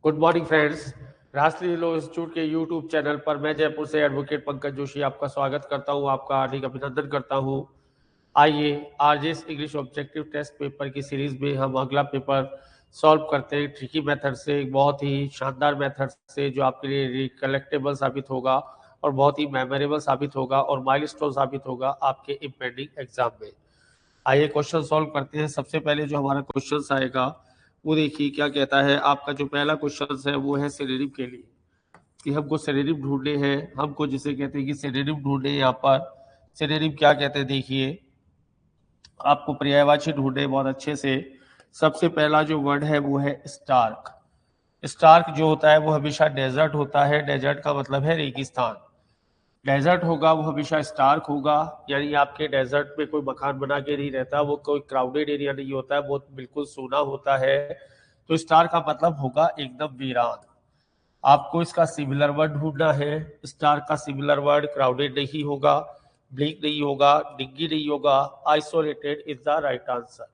Good morning friends. राष्ट्रीय law institute के YouTube channel पर मैं जयपुर से एडवोकेट पंकज जोशी आपका स्वागत करता हूं, आपका हार्दिक अभिनंदन करता हूं। आइए RJS English objective test paper की सीरीज में हम अगला पेपर सॉल्व करते हैं ट्रिकी मेथड से, एक बहुत ही शानदार मेथड से जो आपके लिए रिकलेक्टेबल साबित होगा और बहुत ही मेमोरेबल साबित होगा और माइलस्टोन साबित होगा आपके इम्पेंडिंग एग्जाम में। आइए क्वेश्चन सॉल्व करते हैं। सबसे पहले जो हमारा क्वेश्चन आएगा वो देखिए क्या कहता है। आपका जो पहला क्वेश्चन है वो है सिनोनिम के लिए, कि हमको सिनोनिम ढूंढने हैं, हमको जिसे कहते हैं कि सिनोनिम ढूंढने। यहाँ पर सिनोनिम क्या कहते हैं देखिए, आपको पर्यायवाची ढूंढने बहुत अच्छे से। सबसे पहला जो वर्ड है वो है स्टार्क। स्टार्क जो होता है वो हमेशा डेजर्ट होता है। डेजर्ट का मतलब है रेगिस्तान। डेजर्ट होगा वो हमेशा स्टार्क होगा, यानी आपके डेजर्ट में कोई मकान बना के नहीं रहता, वो कोई क्राउडेड एरिया नहीं होता है, वो बिल्कुल सूना होता है। तो स्टार का मतलब होगा एकदम वीरान। आपको इसका सिमिलर वर्ड ढूंढना है। स्टार का सिमिलर वर्ड क्राउडेड नहीं होगा, ब्लिंक नहीं होगा, डिग्गी नहीं होगा, isolated is the right answer.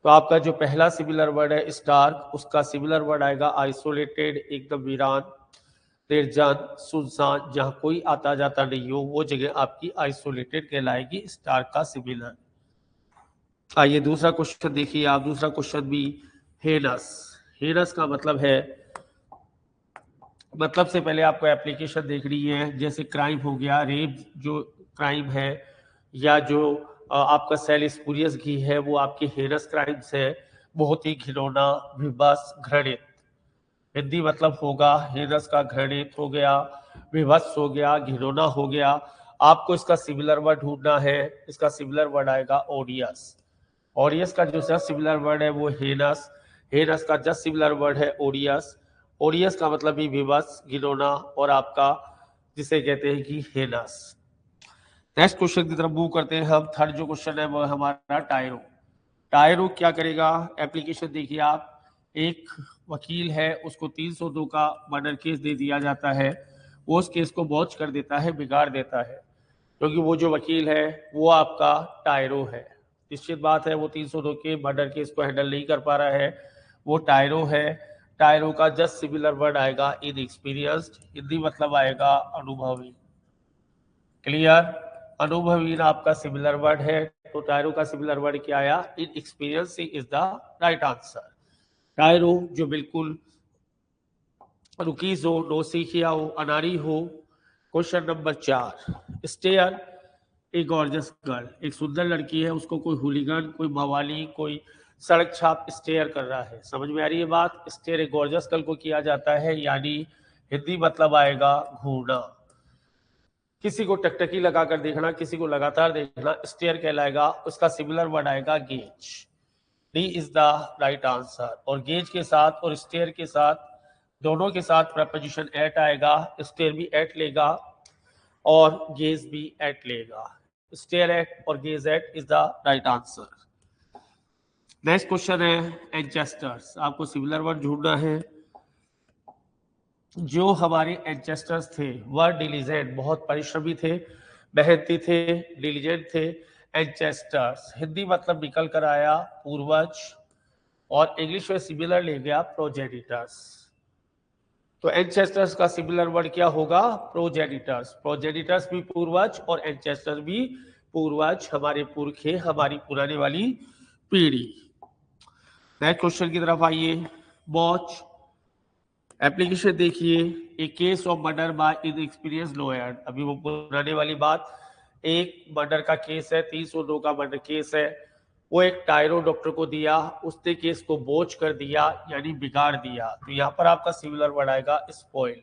तो आपका जो पहला सिमिलर वर्ड है स्टार्क, उसका सिमिलर वर्ड आएगा आइसोलेटेड, एकदम वीरान, निर्जन, सुनसान, जहां कोई आता जाता नहीं हो, वो जगह आपकी आइसोलेटेड कहलाएगी स्टार का सिमिलर। आइए दूसरा क्वेश्चन देखिए आप। दूसरा क्वेश्चन भी हेनस। हेनस का मतलब है, मतलब से पहले आपको एप्लीकेशन देखनी है। जैसे क्राइम हो गया, रेप जो क्राइम है, या जो आपका सेल स्पूरियस घी है, वो आपकी हेनस क्राइम्स है, बहुत ही घिनौना, विवश, घृणित। हिंदी मतलब होगा हेनस का घृणित हो गया, विभत्स हो गया, घिनौना हो गया। आपको इसका सिमिलर वर्ड ढूंढना है। इसका सिमिलर वर्ड आएगा ओडियस। ओडियस का जो जस्ट सिमिलर वर्ड है वो हेनस। हेनस का जस्ट सिमिलर वर्ड है ओडियस। ओडियस का मतलब भी विभत्स, घिनौना, और आपका जिसे कहते हैं कि हेनस। नेक्स्ट क्वेश्चन की तरफ मूव करते हैं हम। थर्ड जो क्वेश्चन है वो है हमारा टायरो। टायरो क्या करेगा, एप्लीकेशन देखिए आप। एक वकील है, उसको 302 का मर्डर केस दे दिया जाता है। वो उस केस को बॉच कर देता है, बिगाड़ देता है, क्योंकि वो जो वकील है वो आपका टायरो है। निश्चित बात है वो 302 के मर्डर केस को हैंडल नहीं कर पा रहा है, वो टायरो है। टायरो का जस्ट सिमिलर वर्ड आएगा इनएक्सपीरियंस्ड। हिंदी मतलब आएगा अनुभवी। क्लियर? अनुभवी आपका सिमिलर वर्ड है। तो टायरो का सिमिलर वर्ड क्या आया? Inexperience is the right answer. Tyro जो बिल्कुल रुकीज हो, नौसिखिया हो, अनाड़ी हो। Question number 4। Stare a gorgeous girl, एक सुंदर लड़की है, उसको कोई हुलिगन, कोई मवाली, कोई सड़क छाप स्टेयर कर रहा है। समझ में आ रही है बात? स्टेयर ए गॉर्जस गर्ल को किया जाता है, यानी हिंदी मतलब आएगा घूरना। किसी को टकटकी लगाकर देखना, किसी को लगातार देखना, स्टेयर कहलाएगा। उसका सिमिलर वर्ड आएगा gauge. D is the right answer. और गेज के साथ और स्टेयर के साथ, दोनों के साथ प्रपोजिशन एट आएगा। स्टेयर भी एट लेगा और गेज भी एट लेगा। स्टेयर एट और gauge at is the right answer. Next question है एंचेस्टर्स। आपको सिमिलर वर्ड ढूंढना है। जो हमारे एंचेस्टर्स थे वह डिलीजेंट, बहुत परिश्रमी थे, मेहनती थे, डिलीजेंट थे। एंचेस्टर्स हिंदी मतलब निकल कर आया पूर्वज, और इंग्लिश में सिमिलर ले गया प्रोजेनिटर्स। तो एंचेस्टर्स का सिमिलर वर्ड क्या होगा? प्रोजेनिटर्स। प्रोजेनिटर्स भी पूर्वज और एंचेस्टर भी पूर्वज, हमारे पुरखे, हमारी पुराने वाली पीढ़ी। नेक्स्ट क्वेश्चन की तरफ आइए। वॉच एप्लीकेशन देखिए। A case of murder by inexperience lawyer. अभी वो पुराने वाली बात, एक मर्डर का केस है, 302 का मर्डर केस है, वो एक टायरो डॉक्टर को दिया, उसने केस को बोझ कर दिया, यानी बिगाड़ दिया। तो यहाँ पर आपका सिमिलर वर्ड आएगा spoil.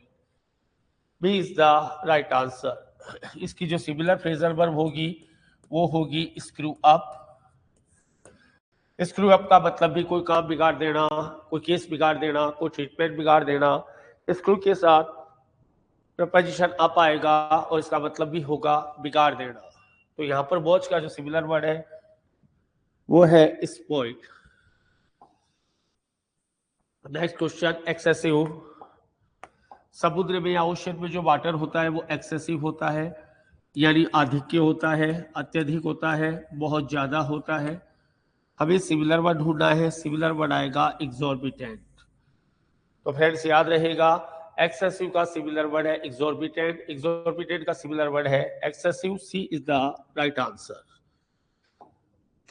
B is the right answer. इसकी जो सिमिलर फ्रेजल वर्ब होगी वो होगी स्क्रू अप। स्क्रू अप का मतलब भी कोई काम बिगाड़ देना, कोई केस बिगाड़ देना, कोई ट्रीटमेंट बिगाड़ देना। स्क्रू के साथ प्रपोजिशन अप आएगा और इसका मतलब भी होगा बिगाड़ देना। तो यहाँ पर वॉच का जो सिमिलर वर्ड है वो है स्पॉइल। Next question excessive. समुद्र में या ओशन में जो वाटर होता है वो एक्सेसिव होता है, यानी अधिक होता है, अत्यधिक होता है, बहुत ज्यादा होता है। हमें सिमिलर वर्ड ढूंढना है। सिमिलर वर्ड आएगा एग्जॉर्बिटेंट। तो फ्रेंड्स याद रहेगा, एक्सेसिव का सिमिलर वर्ड है एग्जॉर्बिटेंट, एग्जॉर्बिटेंट का सिमिलर वर्ड है excessive. C is the right answer.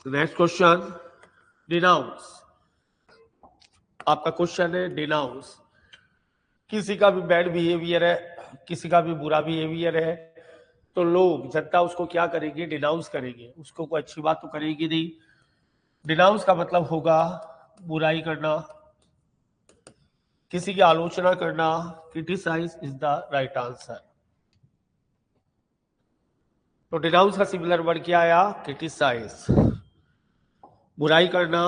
Next question, denounce. आपका क्वेश्चन है डिनाउंस। किसी का भी बैड बिहेवियर है, किसी का भी बुरा बिहेवियर है, तो लोग, जनता उसको क्या करेंगे? डिनाउंस करेंगे। उसको कोई अच्छी बात तो करेगी नहीं। डिनाउंस का मतलब होगा बुराई करना, किसी की आलोचना करना। Criticise is the right answer. तो डिनाउंस का सिमिलर वर्ड क्या आया? क्रिटिसाइज। बुराई करना,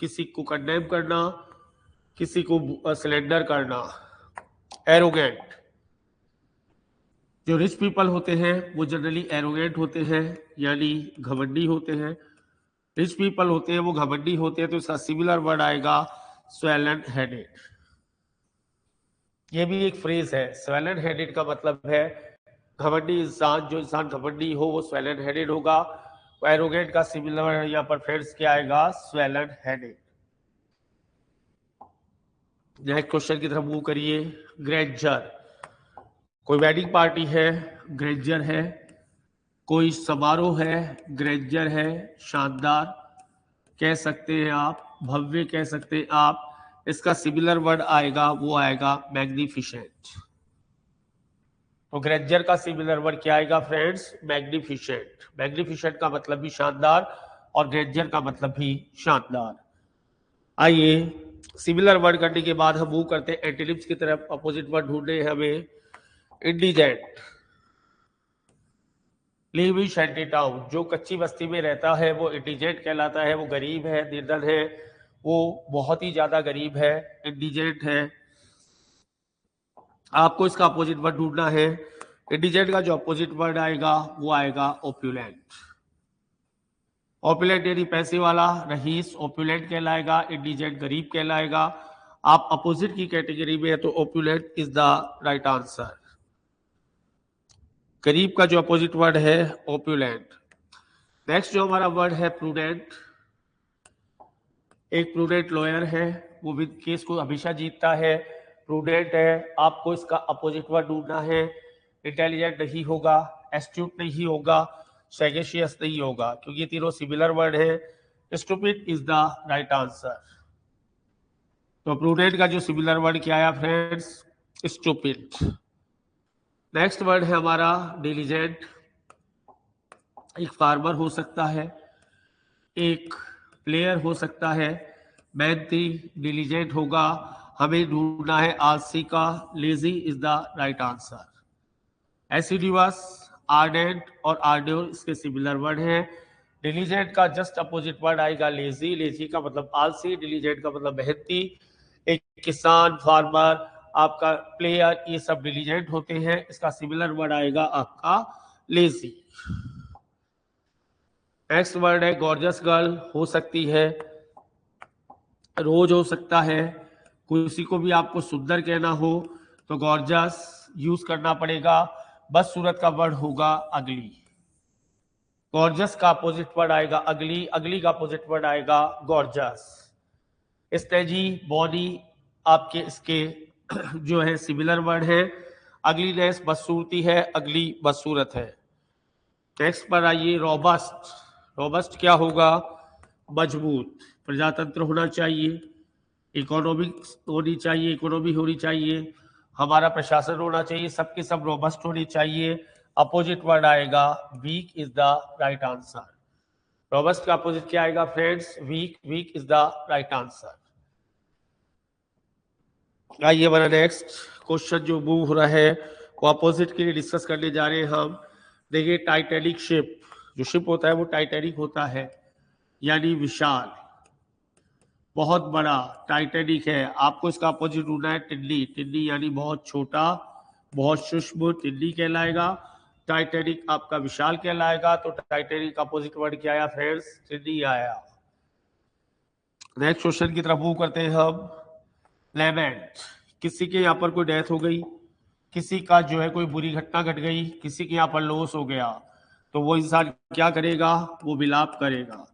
किसी को कंडेम करना, किसी को सिलेंडर करना। एरोगेंट, जो रिच पीपल होते हैं वो जनरली एरोगेंट होते हैं, यानी घमंडी होते हैं। रिच पीपल होते हैं वो घमंडी होते हैं, तो इसका सिमिलर वर्ड आएगा स्वेलन हेडेड। ये भी एक फ्रेज है। स्वेलन हेडेड का मतलब है घमंडी इंसान। जो इंसान घमंडी हो वो स्वेलन हेडेड होगा। एरोगेंट का सिमिलर वर्ड यहाँ पर फ्रेंड्स क्या आएगा? Swollen headed. नेक्स्ट क्वेश्चन की तरफ मूव करिए। ग्रेंजर, कोई वेडिंग पार्टी है, ग्रेंजर है। कोई समारोह है, ग्रेंजर है, शानदार कह सकते हैं आप, भव्य कह सकते हैं आप। इसका सिमिलर वर्ड आएगा, वो आएगा मैग्निफिसेंट। तो ग्रेंजर का सिमिलर वर्ड क्या आएगा फ्रेंड्स? मैग्निफिसेंट। मैग्निफिसेंट का मतलब भी शानदार और ग्रेंजर का मतलब भी शानदार। आइए सिमिलर वर्ड करने के बाद हम मूव करते हैं एंटीनिम्स की तरफ। अपोजिट वर्ड ढूंढने हैं हमें। Indigent, live in shanty town, जो कच्ची बस्ती में रहता है वो इंडिजेंट कहलाता है। वो गरीब है, निर्धन है, वो बहुत ही ज्यादा गरीब है, इंडिजेंट है। आपको इसका अपोजिट वर्ड ढूंढना है। इंडिजेंट का जो अपोजिट वर्ड आएगा वो आएगा ओप्युलेंट। ओप्युलेंट यानी पैसे वाला, रहीस ओप्युलेंट कहलाएगा, इंडिजेंट गरीब कहलाएगा। आप अपोजिट की कैटेगरी में है तो ओप्युलेंट इज द राइट आंसर। गरीब का जो अपोजिट वर्ड है ओप्युलेंट। नेक्स्ट जो हमारा वर्ड है प्रूडेंट। एक प्रूडेंट लॉयर है, वो विद केस को हमेशा जीतता है, प्रूडेंट है। आपको इसका अपोजिट वर्ड ढूंढना है। इंटेलिजेंट नहीं होगा, एस्ट्यूट नहीं होगा, सैगेशियस नहीं होगा, क्योंकि ये तीनों सिमिलर वर्ड है। Stupid is the right answer. तो प्रूडेंट का जो सिमिलर वर्ड क्या आया फ्रेंड्स? स्टूपिड। नेक्स्ट वर्ड है हमारा डिलीजेंट। एक फार्मर हो सकता है, एक प्लेयर हो सकता है, मेहनती डिलीजेंट होगा। हमें ढूंढना है आलसी का, lazy is the right answer. Assiduous, ardent और आर्ड्योर इसके सिमिलर वर्ड हैं। डिलीजेंट का जस्ट अपोजिट वर्ड आएगा लेजी। लेजी का मतलब आलसी, डिलीजेंट का मतलब मेहनती। एक किसान, फार्मर, आपका प्लेयर, ये सब डिलीजेंट होते हैं। इसका सिमिलर वर्ड आएगा आपका लेजी। नेक्स्ट वर्ड है गॉर्जियस गर्ल। हो सकती है, रोज हो सकता है। किसी को भी आपको सुंदर कहना हो तो गॉर्जियस यूज करना पड़ेगा। बस सूरत का वर्ड होगा अगली। गॉर्जियस का अपोजिट वर्ड आएगा अगली, अगली का अपोजिट वर्ड आएगा गॉर्जियस। स्टेजी, बॉडी, आपके इसके जो है सिमिलर वर्ड है। अगलीनेस बदसूरती है, अगली बदसूरत है। नेक्स्ट पर आइए रोबस्ट। रोबस्ट क्या होगा? मजबूत। प्रजातंत्र होना चाहिए, इकोनॉमिक्स होनी चाहिए, इकोनॉमी होनी चाहिए, हमारा प्रशासन होना चाहिए, सबके सब रोबस्ट होनी चाहिए। अपोजिट वर्ड आएगा weak is the right answer. Robust का अपोजिट क्या आएगा friends? Weak. Weak is the right answer. आइए हमारा नेक्स्ट क्वेश्चन जो मूव हो रहा है वो अपोजिट के लिए डिस्कस करने जा रहे हैं हम। देखिए टाइटैनिक शिप, जो शिप होता है वो टाइटैनिक होता है, यानी विशाल, बहुत बड़ा, टाइटैनिक है। आपको इसका अपोजिट ढूंढना है टिड्डी। टिड्डी यानी बहुत छोटा, बहुत सूक्ष्म, टिड्डी कहलाएगा। टाइटैनिक आपका विशाल कहलाएगा। तो टाइटैनिक का अपोजिट वर्ड क्या आया फ्रेंड्स? टिड्डी आया। नेक्स्ट क्वेश्चन की तरफ मूव करते हैं हम। लेमेंट, किसी के यहाँ पर कोई डेथ हो गई, किसी का जो है कोई बुरी घटना घट गई, किसी के यहाँ पर लॉस हो गया, तो वो इंसान क्या करेगा? वो विलाप करेगा,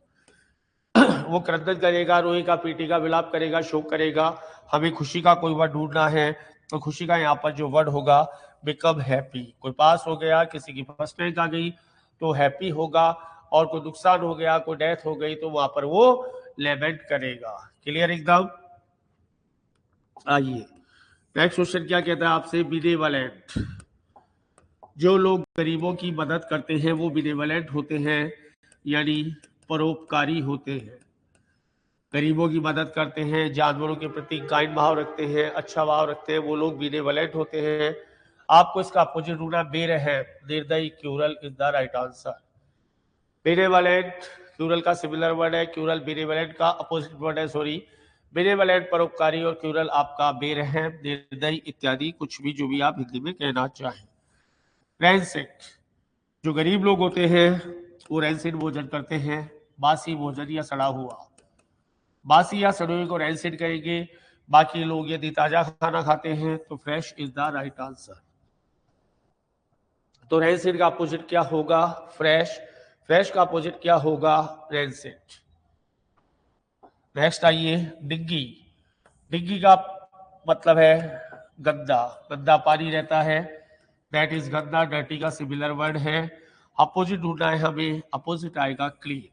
वो क्रंदन करेगा, रोएगा, पीटेगा, विलाप करेगा, शोक करेगा। हमें खुशी का कोई वर्ड ढूंढना है तो खुशी का यहाँ पर जो वर्ड होगा बिकम हैप्पी। कोई पास हो गया, किसी की फर्स्ट रैंक आ गई तो हैप्पी होगा, और कोई नुकसान हो गया, कोई डेथ हो गई तो वहां पर वो लेमेंट करेगा। क्लियर एकदम। आइए नेक्स्ट क्वेश्चन क्या कहता है आपसे, बिनेवलेंट। जो लोग गरीबों की मदद करते हैं वो बिनेवलेंट होते हैं, यानी परोपकारी होते हैं। गरीबों की मदद करते हैं, जानवरों के प्रति काइंड भाव रखते हैं, अच्छा भाव रखते हैं, वो लोग बिनेवलेंट होते हैं। आपको इसका अपोजिट ढूंढना, बेरहम, निर्दयी, crural is the right answer. Benevolent crural का सिमिलर वर्ड है, क्रूरल बेनेवलेंट का अपोजिट वर्ड है, सॉरी। बेनेवलेंट परोपकारी और क्रूरल आपका बेरहम, निर्दयी इत्यादि, कुछ भी जो भी आप हिंदी में कहना चाहें। रैंसिड, जो गरीब लोग होते हैं वो रैंसिड भोजन करते हैं, बासी भोजन या सड़ा हुआ। बासी या सड़े हुए को रैंसिड कहेंगे, बाकी लोग यदि ताजा खाना खाते हैं तो fresh is the right answer. तो रैंसिड का अपोजिट क्या होगा, फ्रेश। फ्रेश का अपोजिट क्या होगा, रैंसिड। नेक्स्ट आइए, डिग्गी। डिग्गी का मतलब है गंदा, गंदा पानी रहता है, दैट इज गंदा। डर्टी का सिमिलर वर्ड है। अपोजिट ढूंढना है हमें, अपोजिट आएगा क्लीन।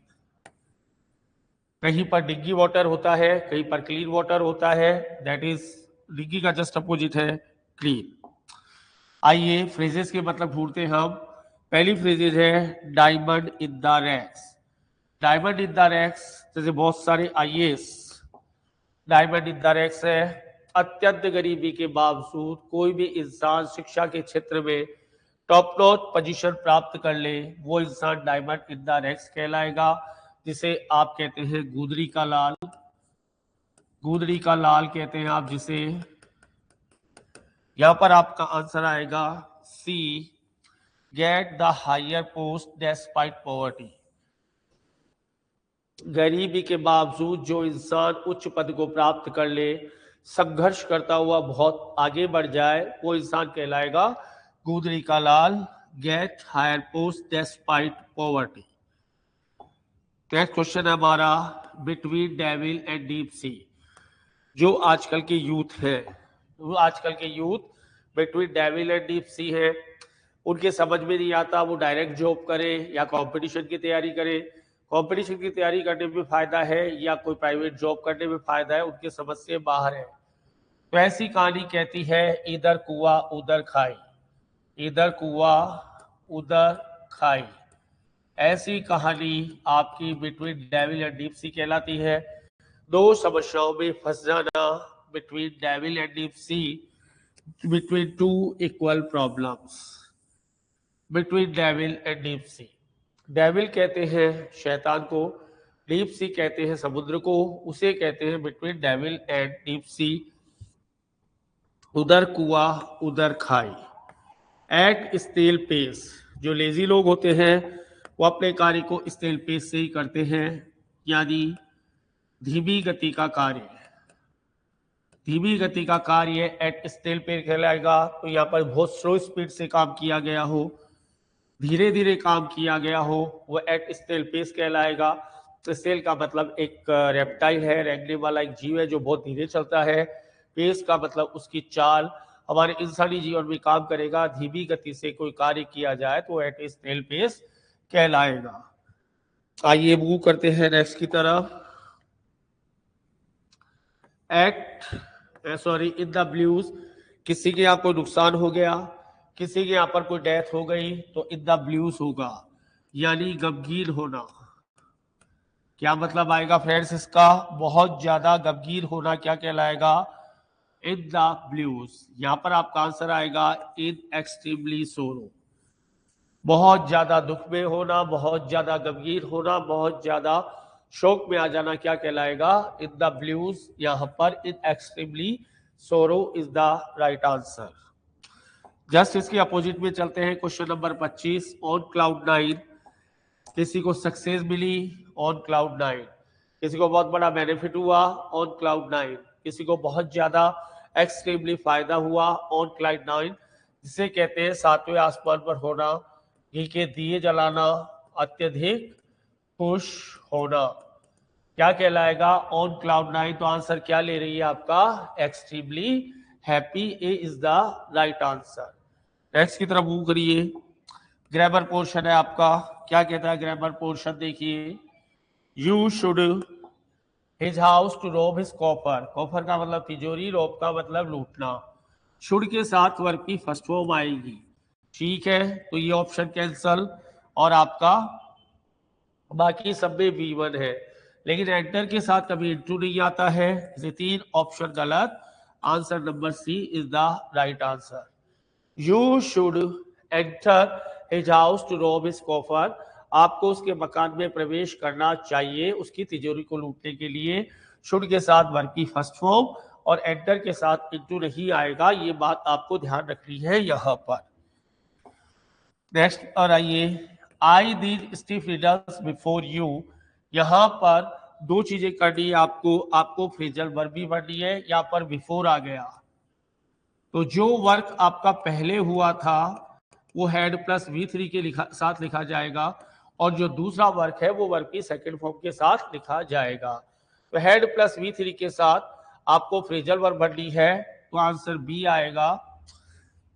कहीं पर डिग्गी वाटर होता है, कहीं पर क्लीन वाटर होता है, दैट इज डिग्गी का जस्ट अपोजिट है क्लीन। आइए फ्रेजेस के मतलब ढूंढते हैं हम। पहली फ्रेजेस है diamond in the racks. Diamond in the racks, जैसे बहुत सारे IAS diamond in the racks है। अत्यंत गरीबी के बावजूद कोई भी इंसान शिक्षा के क्षेत्र में टॉप नॉच पोजीशन प्राप्त कर ले, वो इंसान डायमंड इन द रैक्स कहलाएगा, जिसे आप कहते हैं गुदड़ी का लाल। गुदड़ी का लाल कहते हैं आप जिसे। यहां पर आपका आंसर आएगा C, get the higher post despite poverty. गरीबी के बावजूद जो इंसान उच्च पद को प्राप्त कर ले, संघर्ष करता हुआ बहुत आगे बढ़ जाए, वो इंसान कहलाएगा गुदड़ी का लाल, get higher post despite poverty. Next question है हमारा, between devil and deep sea. जो आजकल के यूथ है, वो आजकल के youth between devil and deep sea है, उनके समझ में नहीं आता वो डायरेक्ट जॉब करे या कंपटीशन की तैयारी करे। कंपटीशन की तैयारी करने में फायदा है या कोई प्राइवेट जॉब करने में फायदा है, उनके समझ से बाहर है। तो ऐसी कहानी कहती है, इधर कुआं उधर खाई, इधर कुआं उधर खाई। ऐसी कहानी आपकी बिटवीन डेविल एंड डीप सी कहलाती है। दो समस्याओं में फंस जाना, between devil and deep C, between two equal problems. Between devil and deep C, devil कहते हैं शैतान को, डीप सी कहते हैं समुद्र को, उसे कहते हैं बिटवीन डेविल एंड डीप सी। उधर कुआं उधर खाई। एट स्टेल पेस, जो लेजी लोग होते हैं वो अपने कार्य को स्टेल पेस से ही करते हैं, यानी धीमी गति का कार्य। धीमी गति का कार्य एट स्टेल पे कहलाएगा। तो यहाँ पर बहुत स्लो स्पीड से काम किया गया हो, धीरे धीरे काम किया गया हो, वो एट स्टेल पेस कहलाएगा। तो स्टेल का मतलब एक रेप्टाइल है, रेंगने वाला एक जीव है जो बहुत धीरे चलता है। पेस का मतलब उसकी चाल। हमारे इंसानी जीवन में काम करेगा, धीमी गति से कोई कार्य किया जाए तो एट स्टेल पेस कहलाएगा। आइए मूव करते हैं नेक्स्ट की तरफ। इन द ब्लूज, किसी के यहाँ कोई नुकसान हो गया, किसी के यहाँ पर कोई डेथ हो गई तो इन द ब्लूज होगा, यानी गमगीन होना। क्या मतलब आएगा फ्रेंड्स इसका, बहुत ज्यादा गमगीन होना क्या कहलाएगा, इन द ब्लूज। यहां पर आपका आंसर आएगा इन एक्सट्रीमली सोरो। बहुत ज्यादा दुख में होना, बहुत ज्यादा गमगीन होना, बहुत ज्यादा शोक में आ जाना क्या कहलाएगा, इन द ब्लूज। यहां पर इन एक्सट्रीमली सोरो is the right answer. Just इसके अपोजिट में चलते हैं, क्वेश्चन नंबर 25। ऑन क्लाउड 9, किसी को सक्सेस मिली ऑन क्लाउड 9, किसी को बहुत बड़ा बेनिफिट हुआ ऑन क्लाउड 9, किसी को बहुत ज्यादा एक्सट्रीमली फायदा हुआ ऑन क्लाउड 9, जिसे कहते हैं सातवें आसमान पर होना, घी के दिए जलाना, अत्यधिक खुश होना। क्या कहलाएगा? On cloud 9। तो आंसर क्या ले रही है आपका? Extremely happy. A is the right answer. Next की तरफ मूव करिए। ग्रामर पोर्शन है आपका। क्या कहता है ग्रामर पोर्शन? देखिए, you should his house to rob his coffer. Coffer का मतलब तिजोरी, रोब का मतलब लूटना। शुड के साथ वर्ब की फर्स्ट फॉर्म आएगी। ठीक है, तो ये ऑप्शन कैंसल। और आपका बाकी सब में V1 है, लेकिन एंटर के साथ कभी इंटू नहीं आता है। ये 3 ऑप्शन गलत। Answer number C is the right answer. You should enter his house to rob his coffer. आपको उसके मकान में प्रवेश करना चाहिए उसकी तिजोरी को लूटने के लिए। शुड के साथ वर्ब की फर्स्ट फॉर्म और एंटर के साथ इंटू नहीं आएगा, ये बात आपको ध्यान रखनी है यहां पर। नेक्स्ट और आइए, I did stiff riddles before you. यहां पर दो चीजें करनी है आपको फ्रेजल वर्ब भी बननी है। यहां पर बिफोर आ गया, तो जो वर्क आपका पहले हुआ था वो हैड प्लस V3 के साथ लिखा जाएगा, और जो दूसरा वर्क है वो वर्क की सेकंड फॉर्म के साथ लिखा जाएगा। तो हैड प्लस V3 के साथ आपको फ्रेजल वर्ब भरनी है, तो आंसर बी आएगा।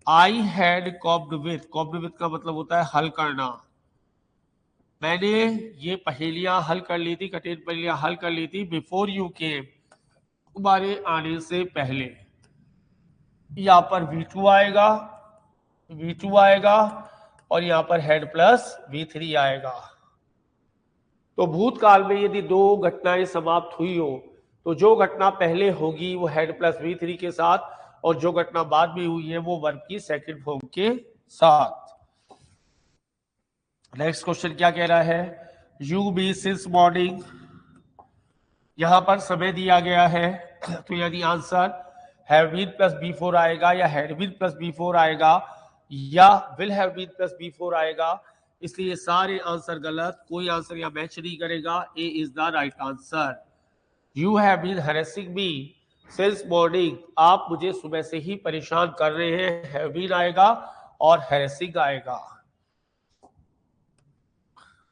I had coped with. Coped with का मतलब होता है हल करना। मैंने ये पहेलियां हल कर ली थी, कठिन पहेलियां हल कर ली थी बिफोर यू केम, तुम्हारे आने से पहले। यहाँ पर V2 आएगा, V2 आएगा, और यहाँ पर हेड प्लस V3 आएगा। तो भूतकाल में यदि दो घटनाएं समाप्त हुई हो, तो जो घटना पहले होगी वो हेड प्लस V3 के साथ, और जो घटना बाद में हुई है वो वर्ब की सेकंड फॉर्म के साथ। नेक्स्ट क्वेश्चन क्या कह रहा है? You be since morning. यहां पर समय दिया गया है, तो यदि answer have been plus B4 आएगा, या हैड बीन प्लस B4 आएगा, या will have been plus B4 आएगा। इसलिए सारे आंसर गलत, कोई आंसर यहां मैच नहीं करेगा। A is the right answer. You have been harassing me since morning. आप मुझे सुबह से ही परेशान कर रहे हैं। हैव बीन आएगा और हैरेसिंग आएगा।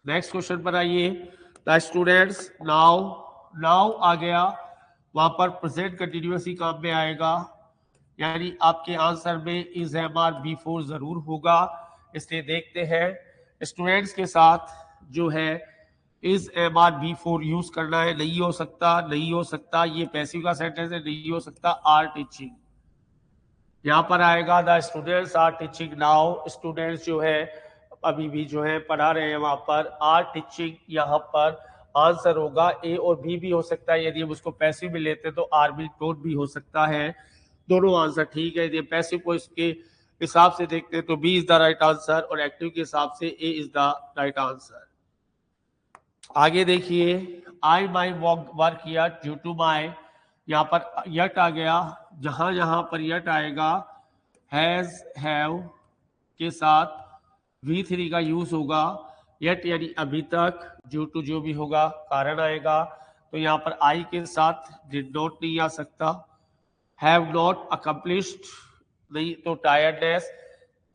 नेक्स्ट क्वेश्चन पर आइए। द स्टूडेंट्स नाउ, नाउ आ गया, वहां पर प्रेजेंट कंटिन्यूअस ही काम में आएगा, यानी आपके आंसर में इज MR B4 जरूर होगा। इसलिए देखते हैं, स्टूडेंट्स के साथ जो है इज MR B4 यूज करना है। नहीं हो सकता, नहीं हो सकता, ये पैसिव का सेंटेंस है, नहीं हो सकता। आर टीचिंग यहाँ पर आएगा। The students are teaching now. Students जो है अभी भी जो है पढ़ा रहे हैं, वहां पर आर टीचिंग यहाँ पर आंसर होगा। ए और बी भी हो सकता है, यदि हम उसको पैसिव में लेते हैं तो आर बी टोट भी हो सकता है। दोनों आंसर ठीक है। यदि पैसिव को इसके हिसाब से देखते हैं तो B is the right answer, और एक्टिव के हिसाब से A is the right answer. आगे देखिए, I my work yet due to my. यहाँ पर यट आ गया, जहां जहां पर यट आएगा हैज हैव के साथ V3 का यूज होगा। यट यानी अभी तक, ड्यू टू जो भी होगा कारण आएगा। तो यहाँ पर आई के साथ डिड नॉट नहीं आ सकता। हैव नॉट अकम्प्लिश्ड नहीं, तो टायर्डनेस।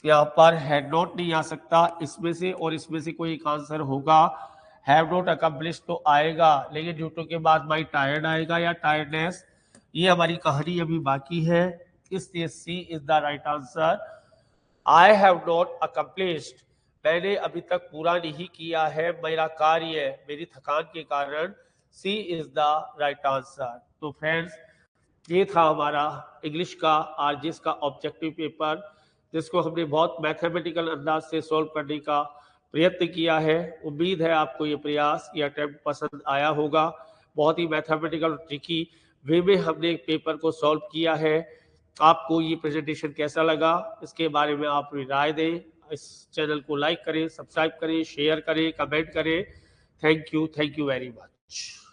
यहाँ पर हैड नॉट नहीं आ सकता। इसमें से और इसमें से कोई एक आंसर होगा। हैव नॉट अकम्प्लिश्ड तो आएगा, लेकिन ड्यू टू के बाद माई टायर्ड आएगा या टायर्डनेस। ये हमारी कहानी अभी बाकी है, इसलिए C is the right answer. I have not accomplished, मैंने अभी तक पूरा नहीं किया है मेरा कार्य मेरी थकान के कारण। सी इज द राइट आंसर। तो फ्रेंड्स, ये था हमारा इंग्लिश का आरजीएस का ऑब्जेक्टिव पेपर, जिसको हमने बहुत मैथमेटिकल अंदाज से सॉल्व करने का प्रयत्न किया है। उम्मीद है आपको ये प्रयास, ये अटेम्प्ट पसंद आया होगा। बहुत ही मैथमेटिकल ट्रिकी वे में हमने पेपर को सॉल्व किया है। आपको ये प्रेजेंटेशन कैसा लगा, इसके बारे में आप राय दें। इस चैनल को लाइक करें, सब्सक्राइब करें, शेयर करें, कमेंट करें। Thank you very much.